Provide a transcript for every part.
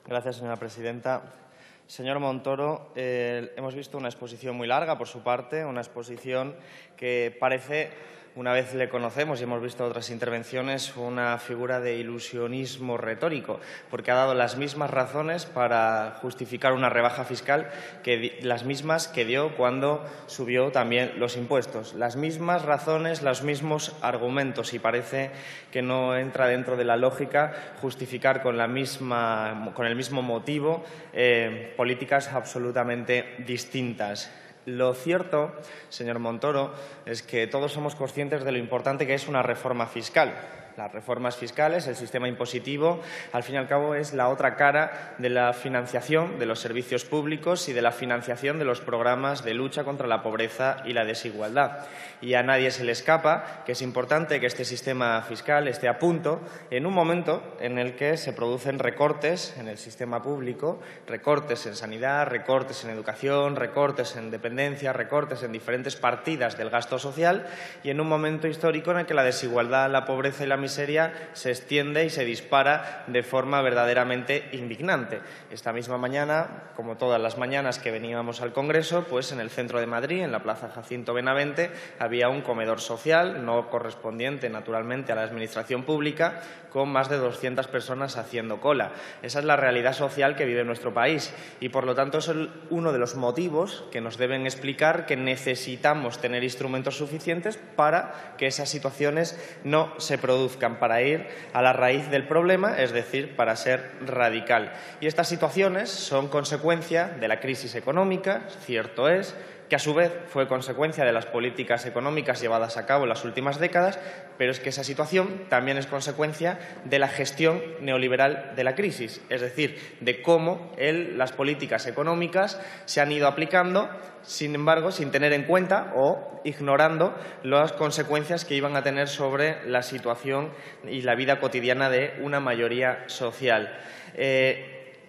Gracias, señora presidenta. Señor Montoro, hemos visto una exposición muy larga por su parte, una exposición que parece, una vez le conocemos y hemos visto otras intervenciones, una figura de ilusionismo retórico, porque ha dado las mismas razones para justificar una rebaja fiscal que las mismas que dio cuando subió también los impuestos. Las mismas razones, los mismos argumentos, y parece que no entra dentro de la lógica justificar con el mismo motivo políticas absolutamente distintas. Lo cierto, señor Montoro, es que todos somos conscientes de lo importante que es una reforma fiscal. Las reformas fiscales, el sistema impositivo, al fin y al cabo, es la otra cara de la financiación de los servicios públicos y de la financiación de los programas de lucha contra la pobreza y la desigualdad. Y a nadie se le escapa que es importante que este sistema fiscal esté a punto en un momento en el que se producen recortes en el sistema público, recortes en sanidad, recortes en educación, recortes en dependencia, recortes en diferentes partidas del gasto social, y en un momento histórico en el que la desigualdad, la pobreza y la miseria se extiende y se dispara de forma verdaderamente indignante. Esta misma mañana, como todas las mañanas que veníamos al Congreso, pues en el centro de Madrid, en la Plaza Jacinto Benavente, había un comedor social, no correspondiente naturalmente a la Administración pública, con más de 200 personas haciendo cola. Esa es la realidad social que vive nuestro país y, por lo tanto, es uno de los motivos que nos deben explicar que necesitamos tener instrumentos suficientes para que esas situaciones no se produzcan, para ir a la raíz del problema, es decir, para ser radical. Y estas situaciones son consecuencia de la crisis económica, cierto es, que a su vez fue consecuencia de las políticas económicas llevadas a cabo en las últimas décadas, pero es que esa situación también es consecuencia de la gestión neoliberal de la crisis, es decir, de cómo las políticas económicas se han ido aplicando, sin embargo, sin tener en cuenta o ignorando las consecuencias que iban a tener sobre la situación y la vida cotidiana de una mayoría social.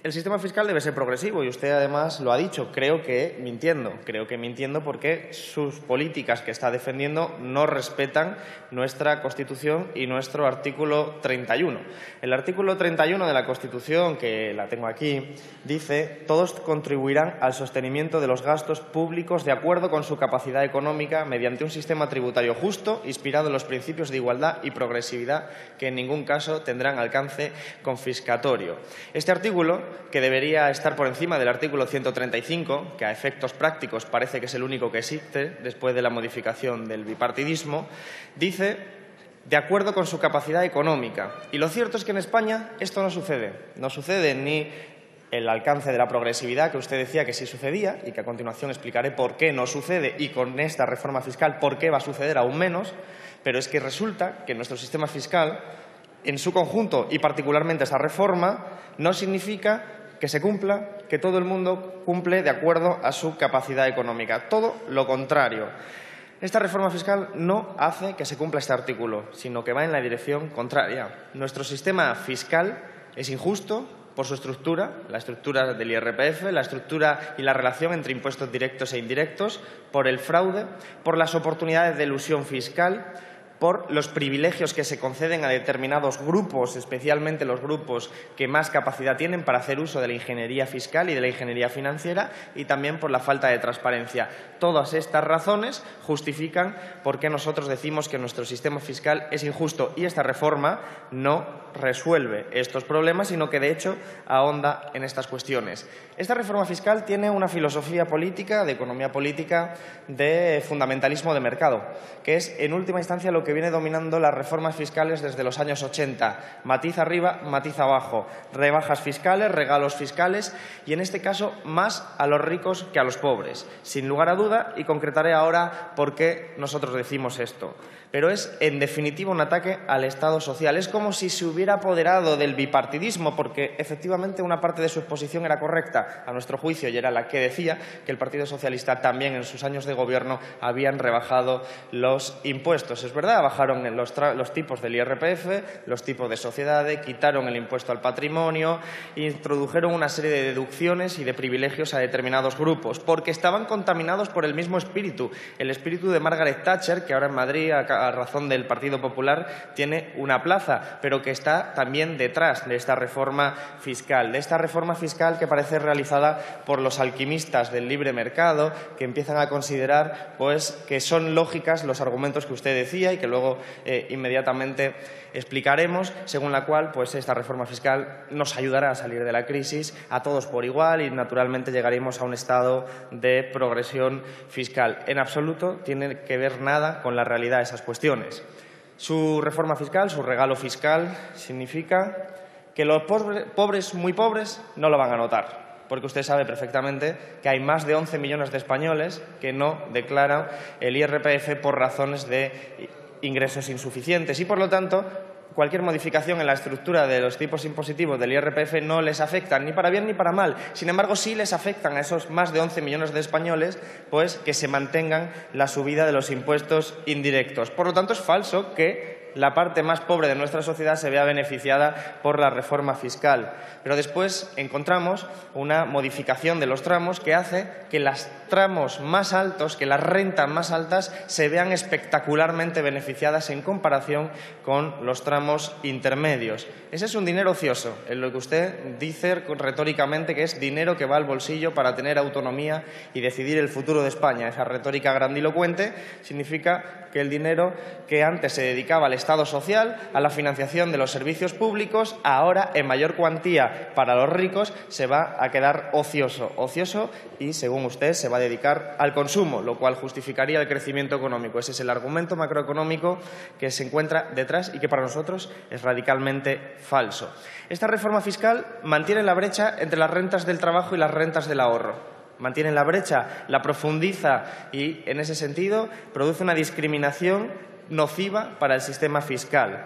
El sistema fiscal debe ser progresivo y usted además lo ha dicho, creo que mintiendo porque sus políticas que está defendiendo no respetan nuestra Constitución y nuestro artículo 31. El artículo 31 de la Constitución, que la tengo aquí, dice: todos contribuirán al sostenimiento de los gastos públicos de acuerdo con su capacidad económica mediante un sistema tributario justo, inspirado en los principios de igualdad y progresividad que en ningún caso tendrán alcance confiscatorio. Este artículo, que debería estar por encima del artículo 135, que a efectos prácticos parece que es el único que existe después de la modificación del bipartidismo, dice de acuerdo con su capacidad económica. Y lo cierto es que en España esto no sucede. No sucede ni el alcance de la progresividad, que usted decía que sí sucedía y que a continuación explicaré por qué no sucede y con esta reforma fiscal por qué va a suceder aún menos, pero es que resulta que nuestro sistema fiscal, en su conjunto y particularmente esa reforma, no significa que se cumpla, que todo el mundo cumple de acuerdo a su capacidad económica. Todo lo contrario. Esta reforma fiscal no hace que se cumpla este artículo, sino que va en la dirección contraria. Nuestro sistema fiscal es injusto por su estructura, la estructura del IRPF, la estructura y la relación entre impuestos directos e indirectos, por el fraude, por las oportunidades de elusión fiscal, por los privilegios que se conceden a determinados grupos, especialmente los grupos que más capacidad tienen para hacer uso de la ingeniería fiscal y de la ingeniería financiera, y también por la falta de transparencia. Todas estas razones justifican por qué nosotros decimos que nuestro sistema fiscal es injusto, y esta reforma no resuelve estos problemas, sino que de hecho ahonda en estas cuestiones. Esta reforma fiscal tiene una filosofía política, de economía política, de fundamentalismo de mercado, que es en última instancia lo que viene dominando las reformas fiscales desde los años 80. Matiz arriba, matiz abajo. Rebajas fiscales, regalos fiscales y, en este caso, más a los ricos que a los pobres. Sin lugar a duda, y concretaré ahora por qué nosotros decimos esto. Pero es, en definitiva, un ataque al Estado social. Es como si se hubiera apoderado del bipartidismo, porque efectivamente una parte de su exposición era correcta, a nuestro juicio, y era la que decía que el Partido Socialista también en sus años de gobierno habían rebajado los impuestos. Es verdad, bajaron los tipos del IRPF, los tipos de sociedades, quitaron el impuesto al patrimonio, introdujeron una serie de deducciones y de privilegios a determinados grupos, porque estaban contaminados por el mismo espíritu, el espíritu de Margaret Thatcher, que ahora en Madrid a razón del Partido Popular, tiene una plaza, pero que está también detrás de esta reforma fiscal, que parece realizada por los alquimistas del libre mercado, que empiezan a considerar pues, que son lógicas los argumentos que usted decía y que luego inmediatamente explicaremos, según la cual pues, esta reforma fiscal nos ayudará a salir de la crisis a todos por igual y, naturalmente, llegaremos a un estado de progresión fiscal. En absoluto tiene que ver nada con la realidad de esas cuestiones. Su reforma fiscal, su regalo fiscal, significa que los pobres, muy pobres, no lo van a notar, porque usted sabe perfectamente que hay más de 11 millones de españoles que no declaran el IRPF por razones de ingresos insuficientes y, por lo tanto, cualquier modificación en la estructura de los tipos impositivos del IRPF no les afecta ni para bien ni para mal. Sin embargo, sí les afectan a esos más de 11 millones de españoles pues, que se mantengan la subida de los impuestos indirectos. Por lo tanto, es falso que la parte más pobre de nuestra sociedad se vea beneficiada por la reforma fiscal. Pero después encontramos una modificación de los tramos que hace que los tramos más altos, que las rentas más altas, se vean espectacularmente beneficiadas en comparación con los tramos intermedios. Ese es un dinero ocioso, en lo que usted dice retóricamente que es dinero que va al bolsillo para tener autonomía y decidir el futuro de España. Esa retórica grandilocuente significa que el dinero que antes se dedicaba al Estado social, a la financiación de los servicios públicos, ahora en mayor cuantía para los ricos se va a quedar ocioso y, según usted, se va a dedicar al consumo, lo cual justificaría el crecimiento económico. Ese es el argumento macroeconómico que se encuentra detrás y que para nosotros es radicalmente falso. Esta reforma fiscal mantiene la brecha entre las rentas del trabajo y las rentas del ahorro. Mantiene la brecha, la profundiza y, en ese sentido, produce una discriminación nociva para el sistema fiscal.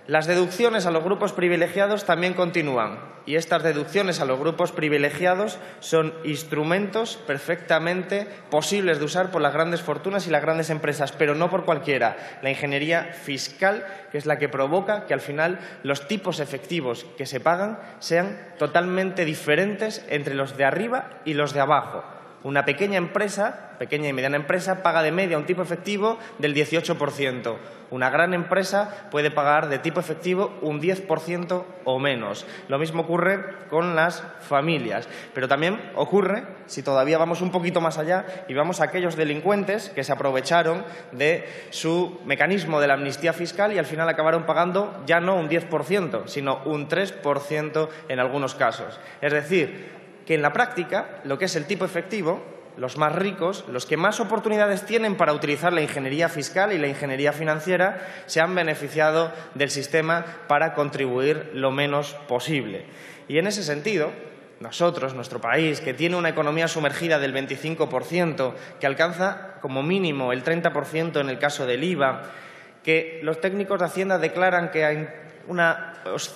Las deducciones a los grupos privilegiados también continúan y estas deducciones a los grupos privilegiados son instrumentos perfectamente posibles de usar por las grandes fortunas y las grandes empresas, pero no por cualquiera. La ingeniería fiscal, que es la que provoca que al final los tipos efectivos que se pagan sean totalmente diferentes entre los de arriba y los de abajo. Una pequeña y mediana empresa, paga de media un tipo efectivo del 18%. Una gran empresa puede pagar de tipo efectivo un 10% o menos. Lo mismo ocurre con las familias. Pero también ocurre, si todavía vamos un poquito más allá, y vamos a aquellos delincuentes que se aprovecharon de su mecanismo de la amnistía fiscal y al final acabaron pagando ya no un 10%, sino un 3% en algunos casos. Es decir, que en la práctica lo que es el tipo efectivo, los más ricos, los que más oportunidades tienen para utilizar la ingeniería fiscal y la ingeniería financiera, se han beneficiado del sistema para contribuir lo menos posible. Y en ese sentido, nosotros, nuestro país, que tiene una economía sumergida del 25%, que alcanza como mínimo el 30% en el caso del IVA, que los técnicos de Hacienda declaran que hay una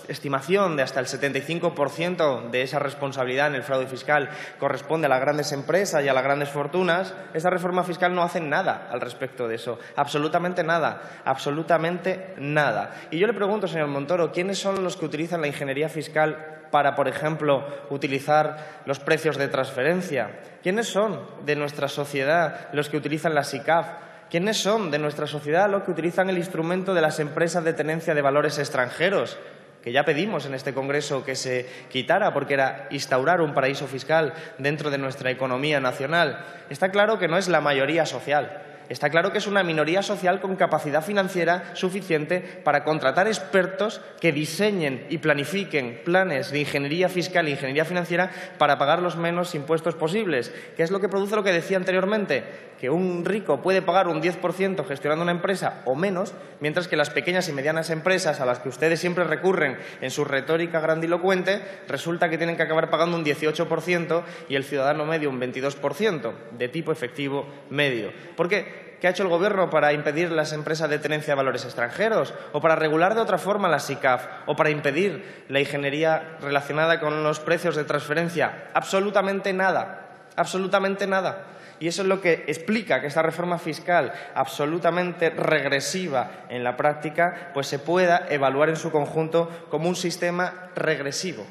estimación de hasta el 75% de esa responsabilidad en el fraude fiscal corresponde a las grandes empresas y a las grandes fortunas, esta reforma fiscal no hace nada al respecto de eso, absolutamente nada, absolutamente nada. Y yo le pregunto, señor Montoro, ¿quiénes son los que utilizan la ingeniería fiscal para, por ejemplo, utilizar los precios de transferencia? ¿Quiénes son de nuestra sociedad los que utilizan la SICAF? ¿Quiénes son de nuestra sociedad los que utilizan el instrumento de las empresas de tenencia de valores extranjeros? Que ya pedimos en este Congreso que se quitara porque era instaurar un paraíso fiscal dentro de nuestra economía nacional. Está claro que no es la mayoría social. Está claro que es una minoría social con capacidad financiera suficiente para contratar expertos que diseñen y planifiquen planes de ingeniería fiscal e ingeniería financiera para pagar los menos impuestos posibles, que es lo que produce lo que decía anteriormente, que un rico puede pagar un 10% gestionando una empresa o menos, mientras que las pequeñas y medianas empresas a las que ustedes siempre recurren en su retórica grandilocuente, resulta que tienen que acabar pagando un 18% y el ciudadano medio un 22% de tipo efectivo medio. ¿Por qué? ¿Qué ha hecho el Gobierno para impedir las empresas de tenencia de valores extranjeros? ¿O para regular de otra forma la SICAF? ¿O para impedir la ingeniería relacionada con los precios de transferencia? Absolutamente nada. Absolutamente nada. Y eso es lo que explica que esta reforma fiscal absolutamente regresiva en la práctica pues se pueda evaluar en su conjunto como un sistema regresivo.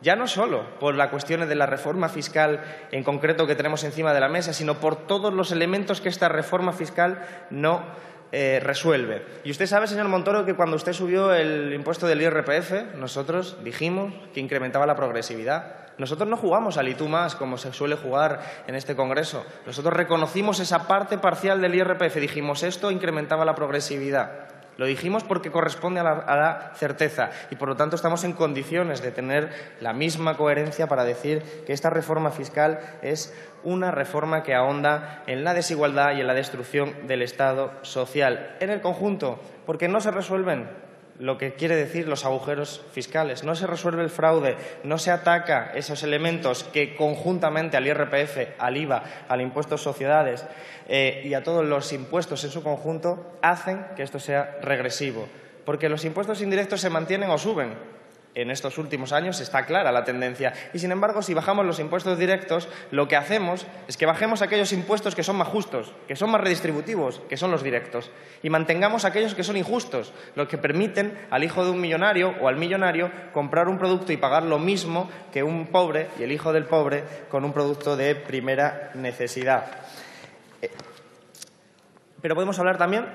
Ya no solo por las cuestiones de la reforma fiscal en concreto que tenemos encima de la mesa, sino por todos los elementos que esta reforma fiscal no resuelve. Y usted sabe, señor Montoro, que cuando usted subió el impuesto del IRPF, nosotros dijimos que incrementaba la progresividad. Nosotros no jugamos al y tú más, como se suele jugar en este Congreso. Nosotros reconocimos esa parte parcial del IRPF. Dijimos, esto incrementaba la progresividad. Lo dijimos porque corresponde a la certeza y, por lo tanto, estamos en condiciones de tener la misma coherencia para decir que esta reforma fiscal es una reforma que ahonda en la desigualdad y en la destrucción del Estado social. En el conjunto, porque no se resuelven lo que quiere decir los agujeros fiscales, no se resuelve el fraude, no se ataca esos elementos que conjuntamente al IRPF, al IVA, al impuesto de sociedades y a todos los impuestos en su conjunto hacen que esto sea regresivo. Porque los impuestos indirectos se mantienen o suben. En estos últimos años está clara la tendencia. Y, sin embargo, si bajamos los impuestos directos, lo que hacemos es que bajemos aquellos impuestos que son más justos, que son más redistributivos, que son los directos, y mantengamos aquellos que son injustos, los que permiten al hijo de un millonario o al millonario comprar un producto y pagar lo mismo que un pobre y el hijo del pobre con un producto de primera necesidad. Pero podemos hablar también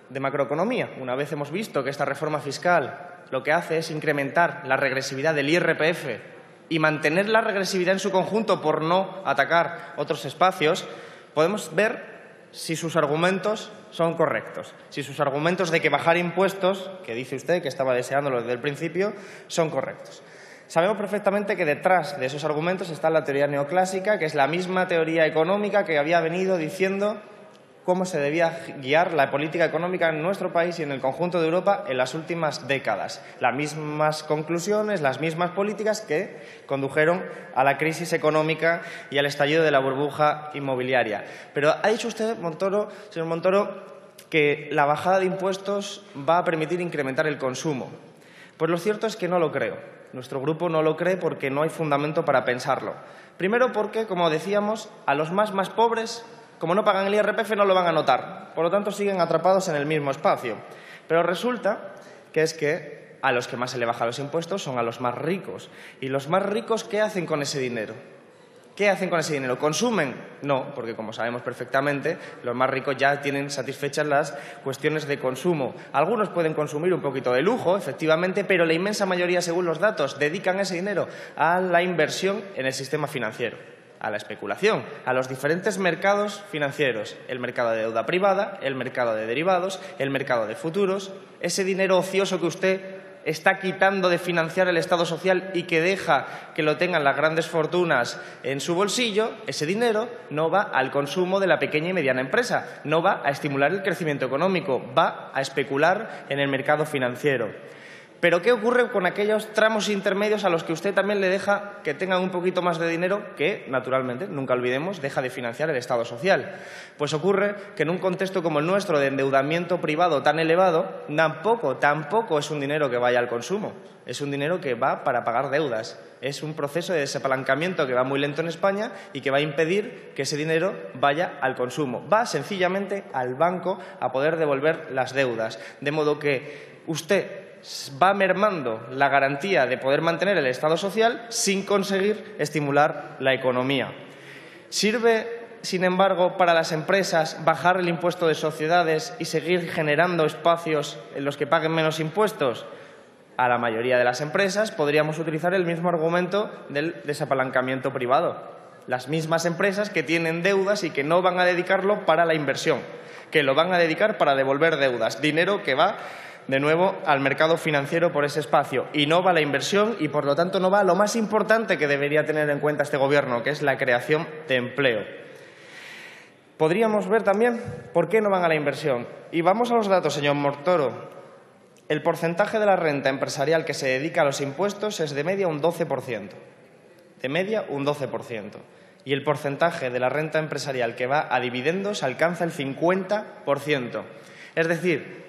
de macroeconomía. Una vez hemos visto que esta reforma fiscal lo que hace es incrementar la regresividad del IRPF y mantener la regresividad en su conjunto por no atacar otros espacios, podemos ver si sus argumentos son correctos, si sus argumentos de que bajar impuestos, que dice usted que estaba deseándolo desde el principio, son correctos. Sabemos perfectamente que detrás de esos argumentos está la teoría neoclásica, que es la misma teoría económica que había venido diciendo cómo se debía guiar la política económica en nuestro país y en el conjunto de Europa en las últimas décadas. Las mismas conclusiones, las mismas políticas que condujeron a la crisis económica y al estallido de la burbuja inmobiliaria. Pero ha dicho usted, señor Montoro, que la bajada de impuestos va a permitir incrementar el consumo. Pues lo cierto es que no lo creo. Nuestro grupo no lo cree porque no hay fundamento para pensarlo. Primero porque, como decíamos, a los más pobres, como no pagan el IRPF, no lo van a notar. Por lo tanto, siguen atrapados en el mismo espacio. Pero resulta que es que a los que más se le bajan los impuestos son a los más ricos. ¿Y los más ricos qué hacen con ese dinero? ¿Qué hacen con ese dinero? ¿Consumen? No, porque como sabemos perfectamente, los más ricos ya tienen satisfechas las cuestiones de consumo. Algunos pueden consumir un poquito de lujo, efectivamente, pero la inmensa mayoría, según los datos, dedican ese dinero a la inversión en el sistema financiero, a la especulación, a los diferentes mercados financieros, el mercado de deuda privada, el mercado de derivados, el mercado de futuros, ese dinero ocioso que usted está quitando de financiar el Estado social y que deja que lo tengan las grandes fortunas en su bolsillo, ese dinero no va al consumo de la pequeña y mediana empresa, no va a estimular el crecimiento económico, va a especular en el mercado financiero. Pero ¿qué ocurre con aquellos tramos intermedios a los que usted también le deja que tengan un poquito más de dinero que, naturalmente, nunca olvidemos, deja de financiar el Estado social? Pues ocurre que en un contexto como el nuestro de endeudamiento privado tan elevado, tampoco es un dinero que vaya al consumo, es un dinero que va para pagar deudas. Es un proceso de desapalancamiento que va muy lento en España y que va a impedir que ese dinero vaya al consumo. Va sencillamente al banco a poder devolver las deudas. De modo que usted va mermando la garantía de poder mantener el Estado social sin conseguir estimular la economía. ¿Sirve, sin embargo, para las empresas bajar el impuesto de sociedades y seguir generando espacios en los que paguen menos impuestos? A la mayoría de las empresas podríamos utilizar el mismo argumento del desapalancamiento privado. Las mismas empresas que tienen deudas y que no van a dedicarlo para la inversión, que lo van a dedicar para devolver deudas, dinero que va de nuevo al mercado financiero por ese espacio y no va a la inversión y, por lo tanto, no va a lo más importante que debería tener en cuenta este Gobierno, que es la creación de empleo. Podríamos ver también por qué no van a la inversión. Y vamos a los datos, señor Montoro. El porcentaje de la renta empresarial que se dedica a los impuestos es de media un 12%. De media un 12%. Y el porcentaje de la renta empresarial que va a dividendos alcanza el 50%. Es decir,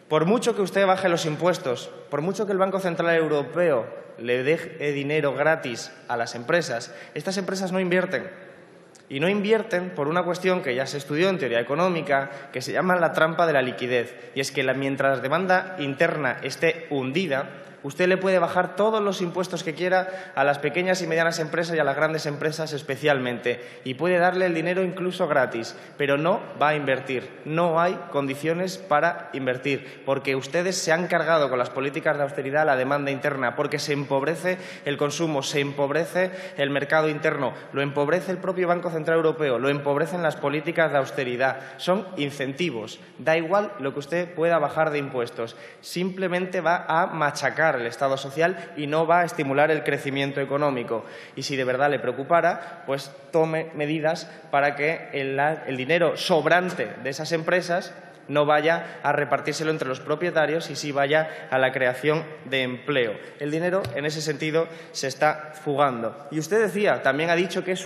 por mucho que usted baje los impuestos, por mucho que el Banco Central Europeo le dé dinero gratis a las empresas, estas empresas no invierten. Y no invierten por una cuestión que ya se estudió en teoría económica, que se llama la trampa de la liquidez. Y es que mientras la demanda interna esté hundida, Usted le puede bajar todos los impuestos que quiera a las pequeñas y medianas empresas y a las grandes empresas especialmente, y puede darle el dinero incluso gratis, pero no va a invertir. No hay condiciones para invertir, porque ustedes se han cargado con las políticas de austeridad la demanda interna, porque se empobrece el consumo, se empobrece el mercado interno, lo empobrece el propio Banco Central Europeo, lo empobrecen las políticas de austeridad. Son incentivos. Da igual lo que usted pueda bajar de impuestos. Simplemente va a machacar el Estado social y no va a estimular el crecimiento económico. Y si de verdad le preocupara, pues tome medidas para que el dinero sobrante de esas empresas no vaya a repartírselo entre los propietarios y sí vaya a la creación de empleo. El dinero, en ese sentido, se está fugando. Y usted decía, también ha dicho que es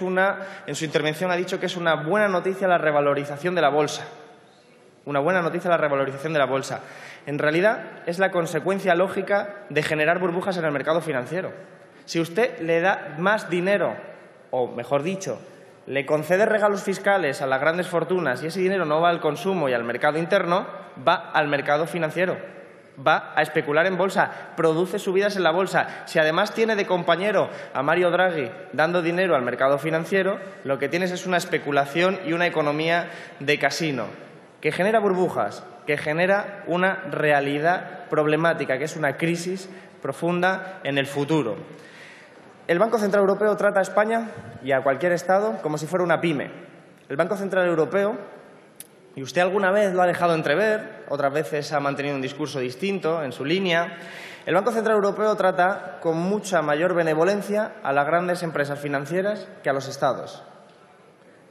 en su intervención ha dicho que es una buena noticia la revalorización de la bolsa. Una buena noticia la revalorización de la bolsa. En realidad, es la consecuencia lógica de generar burbujas en el mercado financiero. Si usted le da más dinero, o mejor dicho, le concede regalos fiscales a las grandes fortunas y ese dinero no va al consumo y al mercado interno, va al mercado financiero, va a especular en bolsa, produce subidas en la bolsa. Si además tiene de compañero a Mario Draghi dando dinero al mercado financiero, lo que tienes es una especulación y una economía de casino que genera burbujas, que genera una realidad problemática, que es una crisis profunda en el futuro. El Banco Central Europeo trata a España y a cualquier Estado como si fuera una pyme. El Banco Central Europeo, y usted alguna vez lo ha dejado entrever, otras veces ha mantenido un discurso distinto en su línea, el Banco Central Europeo trata con mucha mayor benevolencia a las grandes empresas financieras que a los Estados.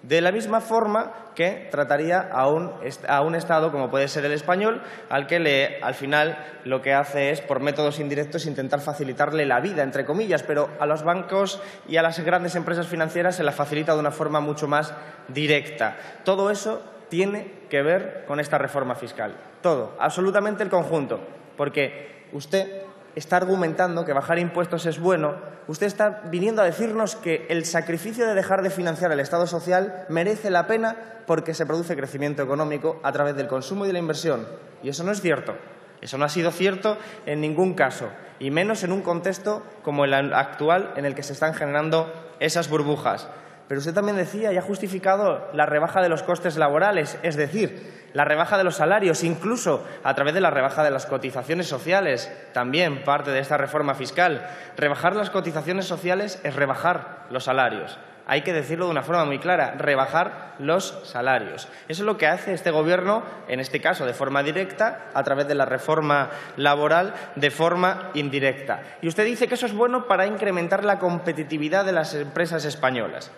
De la misma forma que trataría a un Estado como puede ser el español, al que al final lo que hace es, por métodos indirectos, intentar facilitarle la vida, entre comillas, pero a los bancos y a las grandes empresas financieras se la facilita de una forma mucho más directa. Todo eso tiene que ver con esta reforma fiscal. Todo, absolutamente el conjunto, porque usted está argumentando que bajar impuestos es bueno, usted está viniendo a decirnos que el sacrificio de dejar de financiar el Estado social merece la pena porque se produce crecimiento económico a través del consumo y de la inversión. Y eso no es cierto. Eso no ha sido cierto en ningún caso, y menos en un contexto como el actual en el que se están generando esas burbujas. Pero usted también decía y ha justificado la rebaja de los costes laborales, es decir, la rebaja de los salarios, incluso a través de la rebaja de las cotizaciones sociales, también parte de esta reforma fiscal. Rebajar las cotizaciones sociales es rebajar los salarios. Hay que decirlo de una forma muy clara, rebajar los salarios. Eso es lo que hace este Gobierno, en este caso de forma directa, a través de la reforma laboral de forma indirecta. Y usted dice que eso es bueno para incrementar la competitividad de las empresas españolas.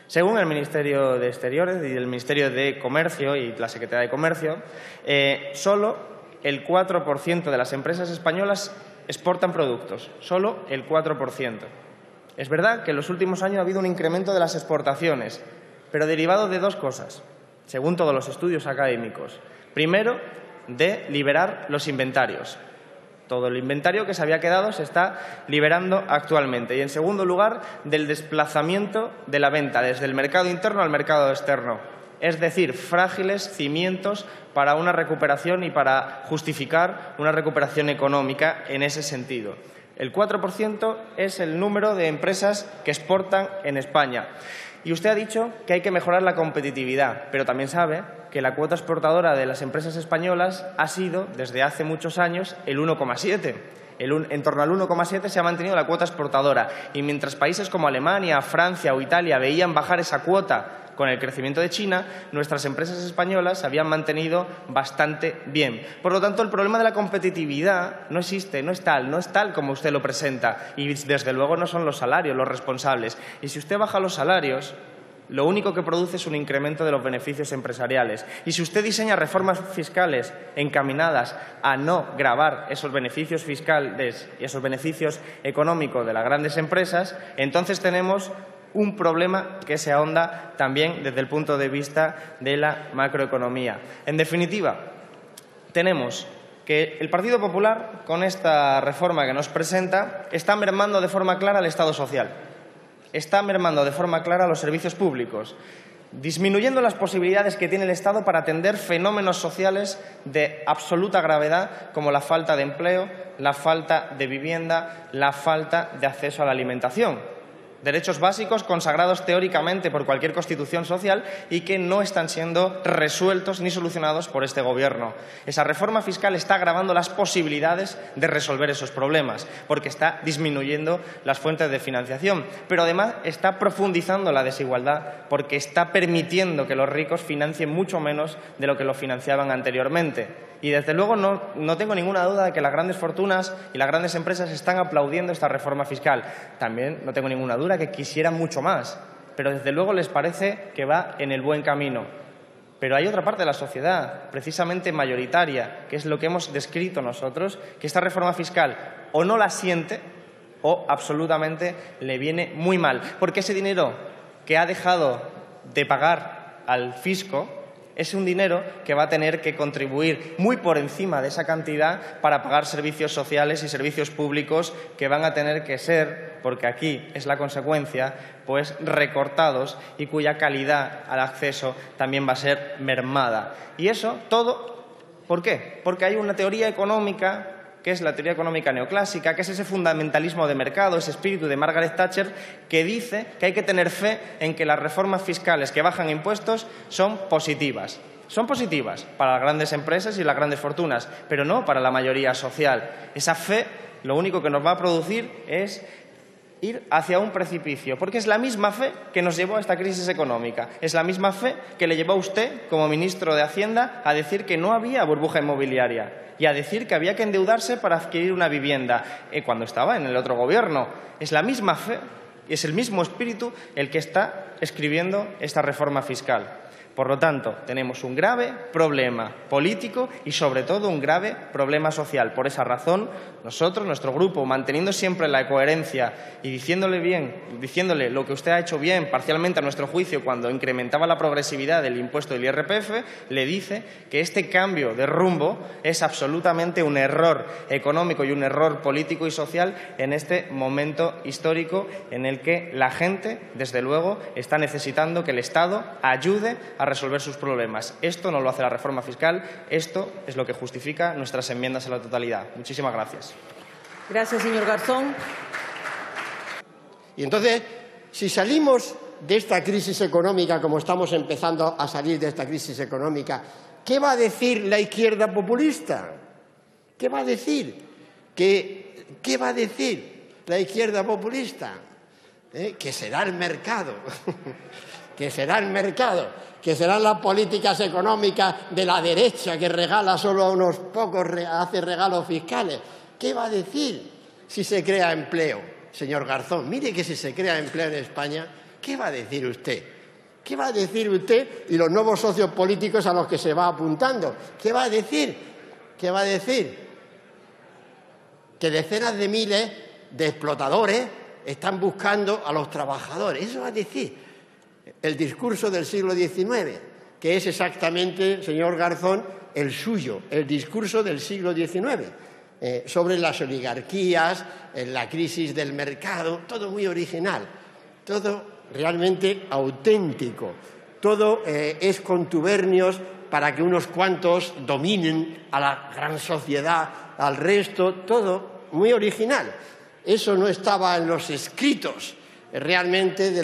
Según el Ministerio de Exteriores y el Ministerio de Comercio y la Secretaría de Comercio, solo el 4% de las empresas españolas exportan productos, solo el 4%. Es verdad que en los últimos años ha habido un incremento de las exportaciones, pero derivado de dos cosas, según todos los estudios académicos. Primero, de liberar los inventarios. Todo el inventario que se había quedado se está liberando actualmente. Y, en segundo lugar, del desplazamiento de la venta desde el mercado interno al mercado externo. Es decir, frágiles cimientos para una recuperación y para justificar una recuperación económica en ese sentido. El 4% es el número de empresas que exportan en España. Y usted ha dicho que hay que mejorar la competitividad, pero también sabe que la cuota exportadora de las empresas españolas ha sido, desde hace muchos años, el 1,7. En torno al 1,7 se ha mantenido la cuota exportadora. Y mientras países como Alemania, Francia o Italia veían bajar esa cuota con el crecimiento de China, nuestras empresas españolas se habían mantenido bastante bien. Por lo tanto, el problema de la competitividad no existe, no es tal como usted lo presenta. Y, desde luego, no son los salarios los responsables. Y si usted baja los salarios, lo único que produce es un incremento de los beneficios empresariales. Y si usted diseña reformas fiscales encaminadas a no gravar esos beneficios fiscales y esos beneficios económicos de las grandes empresas, entonces tenemos un problema que se ahonda también desde el punto de vista de la macroeconomía. En definitiva, tenemos que el Partido Popular, con esta reforma que nos presenta, está mermando de forma clara el Estado social. Está mermando de forma clara los servicios públicos. disminuyendo las posibilidades que tiene el Estado para atender fenómenos sociales de absoluta gravedad como la falta de empleo, la falta de vivienda, la falta de acceso a la alimentación. Derechos básicos consagrados teóricamente por cualquier constitución social y que no están siendo resueltos ni solucionados por este Gobierno. Esa reforma fiscal está agravando las posibilidades de resolver esos problemas, porque está disminuyendo las fuentes de financiación, pero además está profundizando la desigualdad, porque está permitiendo que los ricos financien mucho menos de lo que lo financiaban anteriormente. Y, desde luego, no tengo ninguna duda de que las grandes fortunas y las grandes empresas están aplaudiendo esta reforma fiscal. También no tengo ninguna duda que quisieran mucho más, pero desde luego les parece que va en el buen camino. Pero hay otra parte de la sociedad, precisamente mayoritaria, que es lo que hemos descrito nosotros, que esta reforma fiscal o no la siente o absolutamente le viene muy mal, porque ese dinero que ha dejado de pagar al fisco es un dinero que va a tener que contribuir muy por encima de esa cantidad para pagar servicios sociales y servicios públicos que van a tener que ser, porque aquí es la consecuencia, pues recortados y cuya calidad al acceso también va a ser mermada. Y eso todo, ¿por qué? Porque hay una teoría económica que es la teoría económica neoclásica, que es ese fundamentalismo de mercado, ese espíritu de Margaret Thatcher, que dice que hay que tener fe en que las reformas fiscales que bajan impuestos son positivas. Son positivas para las grandes empresas y las grandes fortunas, pero no para la mayoría social. Esa fe lo único que nos va a producir es ir hacia un precipicio, porque es la misma fe que nos llevó a esta crisis económica. Es la misma fe que le llevó a usted, como ministro de Hacienda, a decir que no había burbuja inmobiliaria y a decir que había que endeudarse para adquirir una vivienda cuando estaba en el otro Gobierno. Es la misma fe, es el mismo espíritu el que está escribiendo esta reforma fiscal. Por lo tanto, tenemos un grave problema político y, sobre todo, un grave problema social. Por esa razón, nosotros, nuestro grupo, manteniendo siempre la coherencia y diciéndole lo que usted ha hecho bien, parcialmente a nuestro juicio, cuando incrementaba la progresividad del impuesto del IRPF, le dice que este cambio de rumbo es absolutamente un error económico y un error político y social en este momento histórico en el que la gente, desde luego, está necesitando que el Estado ayude a resolver sus problemas. Esto no lo hace la reforma fiscal, esto es lo que justifica nuestras enmiendas a la totalidad. Muchísimas gracias. Gracias, señor Garzón. Y entonces, si salimos de esta crisis económica, como estamos empezando a salir de esta crisis económica, ¿qué va a decir la izquierda populista? ¿Qué va a decir? ¿Qué va a decir la izquierda populista? Que será el mercado, que será el mercado, que serán las políticas económicas de la derecha que regala solo a unos pocos, hace regalos fiscales. ¿Qué va a decir si se crea empleo, señor Garzón? Mire que si se crea empleo en España, ¿qué va a decir usted? ¿Qué va a decir usted y los nuevos socios políticos a los que se va apuntando? ¿Qué va a decir? ¿Qué va a decir? Que decenas de miles de explotadores están buscando a los trabajadores. Eso va a decir el discurso del siglo XIX, que es exactamente, señor Garzón, el suyo, el discurso del siglo XIX, sobre las oligarquías, la crisis del mercado, todo muy original, todo realmente auténtico, todo es contubernios para que unos cuantos dominen a la gran sociedad, al resto, todo muy original. Eso no estaba en los escritos realmente de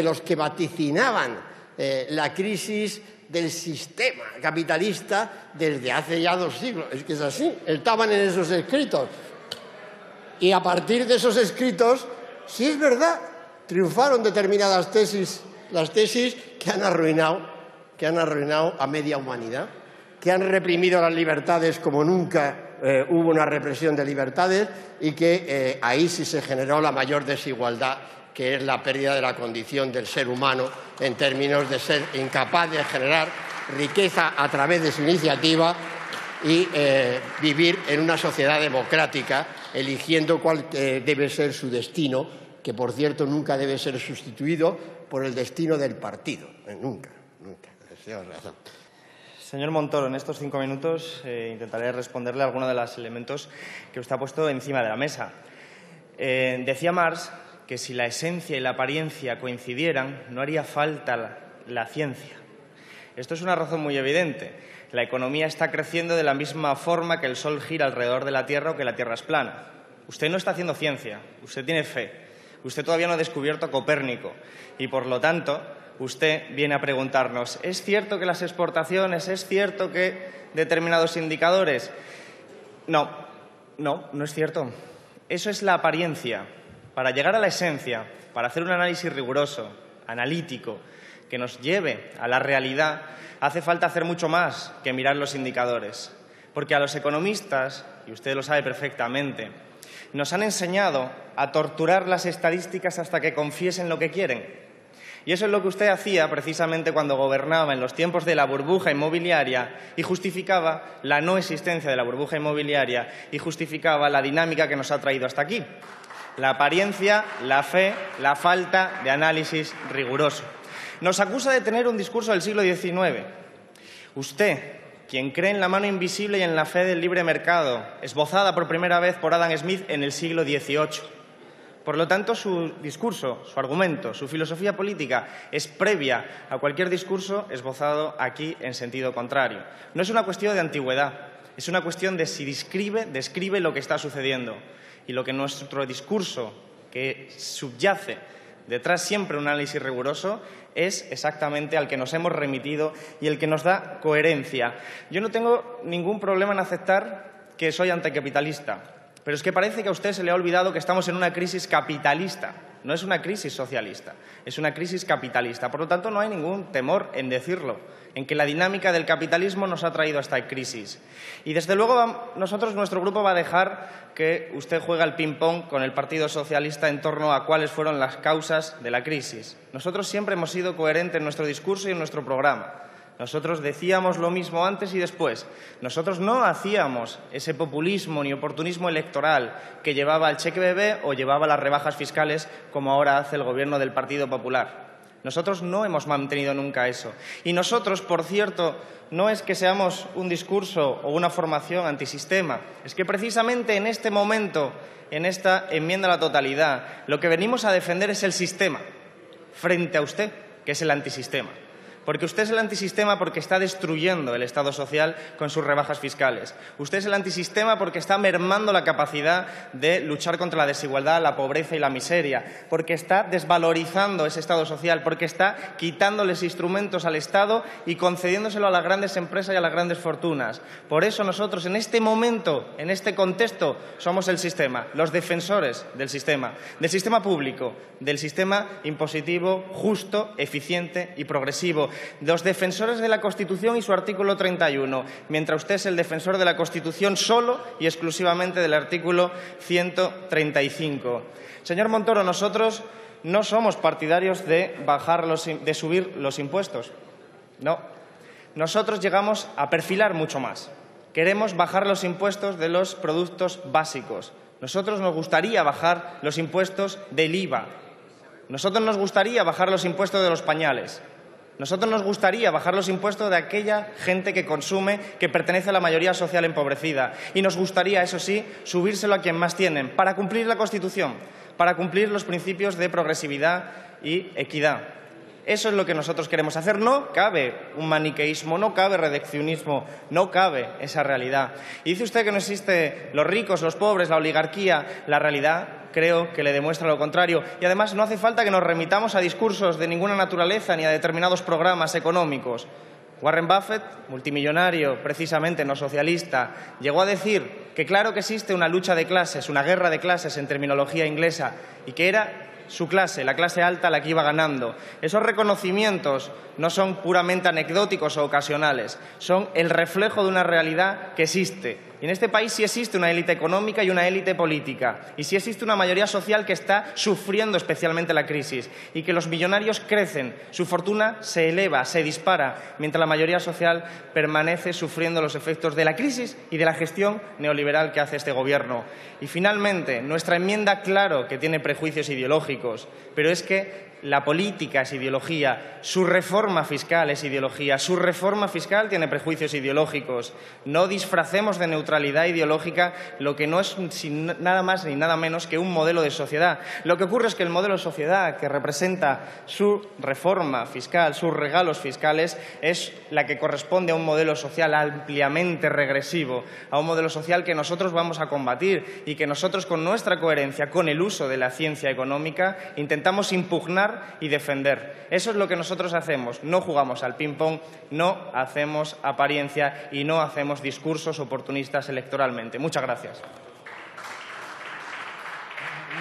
los que vaticinaban la crisis del sistema capitalista desde hace ya 2 siglos. Es que es así, estaban en esos escritos. Y a partir de esos escritos, sí es verdad, triunfaron determinadas tesis, las tesis que han arruinado a media humanidad, que han reprimido las libertades como nunca hubo una represión de libertades y que ahí sí se generó la mayor desigualdad, que es la pérdida de la condición del ser humano en términos de ser incapaz de generar riqueza a través de su iniciativa y vivir en una sociedad democrática, eligiendo cuál debe ser su destino, que, por cierto, nunca debe ser sustituido por el destino del partido. Nunca, nunca. Tienes razón. Señor Montoro, en estos 5 minutos intentaré responderle a algunos de los elementos que usted ha puesto encima de la mesa. Decía Marx que si la esencia y la apariencia coincidieran, no haría falta la ciencia. Esto es una razón muy evidente. La economía está creciendo de la misma forma que el Sol gira alrededor de la Tierra o que la Tierra es plana. Usted no está haciendo ciencia, usted tiene fe. Usted todavía no ha descubierto a Copérnico y, por lo tanto, usted viene a preguntarnos, ¿es cierto que las exportaciones, es cierto que determinados indicadores? No es cierto. Eso es la apariencia. Para llegar a la esencia, para hacer un análisis riguroso, analítico, que nos lleve a la realidad, hace falta hacer mucho más que mirar los indicadores. Porque a los economistas, y usted lo sabe perfectamente, nos han enseñado a torturar las estadísticas hasta que confiesen lo que quieren. Y eso es lo que usted hacía precisamente cuando gobernaba en los tiempos de la burbuja inmobiliaria y justificaba la no existencia de la burbuja inmobiliaria y justificaba la dinámica que nos ha traído hasta aquí. La apariencia, la fe, la falta de análisis riguroso. Nos acusa de tener un discurso del siglo XIX. Usted, quien cree en la mano invisible y en la fe del libre mercado, esbozada por primera vez por Adam Smith en el siglo XVIII. Por lo tanto, su discurso, su argumento, su filosofía política es previa a cualquier discurso esbozado aquí en sentido contrario. No es una cuestión de antigüedad, es una cuestión de si describe lo que está sucediendo. Y lo que nuestro discurso, que subyace detrás siempre un análisis riguroso, es exactamente al que nos hemos remitido y el que nos da coherencia. Yo no tengo ningún problema en aceptar que soy anticapitalista, pero es que parece que a usted se le ha olvidado que estamos en una crisis capitalista. No es una crisis socialista, es una crisis capitalista. Por lo tanto, no hay ningún temor en decirlo, en que la dinámica del capitalismo nos ha traído a esta crisis. Y, desde luego, nuestro grupo va a dejar que usted juegue al ping-pong con el Partido Socialista en torno a cuáles fueron las causas de la crisis. Nosotros siempre hemos sido coherentes en nuestro discurso y en nuestro programa. Nosotros decíamos lo mismo antes y después. Nosotros no hacíamos ese populismo ni oportunismo electoral que llevaba al cheque bebé o llevaba a las rebajas fiscales como ahora hace el Gobierno del Partido Popular. Nosotros no hemos mantenido nunca eso. Y nosotros, por cierto, no es que seamos un discurso o una formación antisistema. Es que precisamente en este momento, en esta enmienda a la totalidad, lo que venimos a defender es el sistema frente a usted, que es el antisistema. Porque usted es el antisistema porque está destruyendo el Estado social con sus rebajas fiscales. Usted es el antisistema porque está mermando la capacidad de luchar contra la desigualdad, la pobreza y la miseria. Porque está desvalorizando ese Estado social. Porque está quitándoles instrumentos al Estado y concediéndoselo a las grandes empresas y a las grandes fortunas. Por eso nosotros, en este momento, en este contexto, somos el sistema, los defensores del sistema público, del sistema impositivo justo, eficiente y progresivo. Los defensores de la Constitución y su artículo 31, mientras usted es el defensor de la Constitución solo y exclusivamente del artículo 135. Señor Montoro, nosotros no somos partidarios de subir los impuestos. No. Nosotros llegamos a perfilar mucho más. Queremos bajar los impuestos de los productos básicos. Nosotros nos gustaría bajar los impuestos del IVA. Nosotros nos gustaría bajar los impuestos de los pañales. Nosotros nos gustaría bajar los impuestos de aquella gente que consume, que pertenece a la mayoría social empobrecida. Y nos gustaría, eso sí, subírselo a quien más tienen, para cumplir la Constitución, para cumplir los principios de progresividad y equidad. Eso es lo que nosotros queremos hacer. No cabe un maniqueísmo, no cabe reduccionismo, no cabe esa realidad. Y dice usted que no existe los ricos, los pobres, la oligarquía. La realidad creo que le demuestra lo contrario. Y además no hace falta que nos remitamos a discursos de ninguna naturaleza ni a determinados programas económicos. Warren Buffett, multimillonario, precisamente no socialista, llegó a decir que claro que existe una lucha de clases, una guerra de clases en terminología inglesa, y que era su clase, la clase alta, la que iba ganando. Esos reconocimientos no son puramente anecdóticos o ocasionales, son el reflejo de una realidad que existe. Y en este país sí existe una élite económica y una élite política. Y sí existe una mayoría social que está sufriendo especialmente la crisis y que los millonarios crecen, su fortuna se eleva, se dispara, mientras la mayoría social permanece sufriendo los efectos de la crisis y de la gestión neoliberal que hace este Gobierno. Y finalmente, nuestra enmienda, claro que tiene prejuicios ideológicos, pero es que la política es ideología, su reforma fiscal es ideología, su reforma fiscal tiene prejuicios ideológicos. No disfracemos de neutralidad ideológica lo que no es nada más ni nada menos que un modelo de sociedad. Lo que ocurre es que el modelo de sociedad que representa su reforma fiscal, sus regalos fiscales, es la que corresponde a un modelo social ampliamente regresivo, a un modelo social que nosotros vamos a combatir y que nosotros, con nuestra coherencia, con el uso de la ciencia económica, intentamos impugnar y defender. Eso es lo que nosotros hacemos. No jugamos al ping-pong, no hacemos apariencia y no hacemos discursos oportunistas electoralmente. Muchas gracias.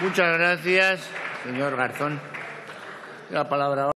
Muchas gracias, señor Garzón. La palabra ahora.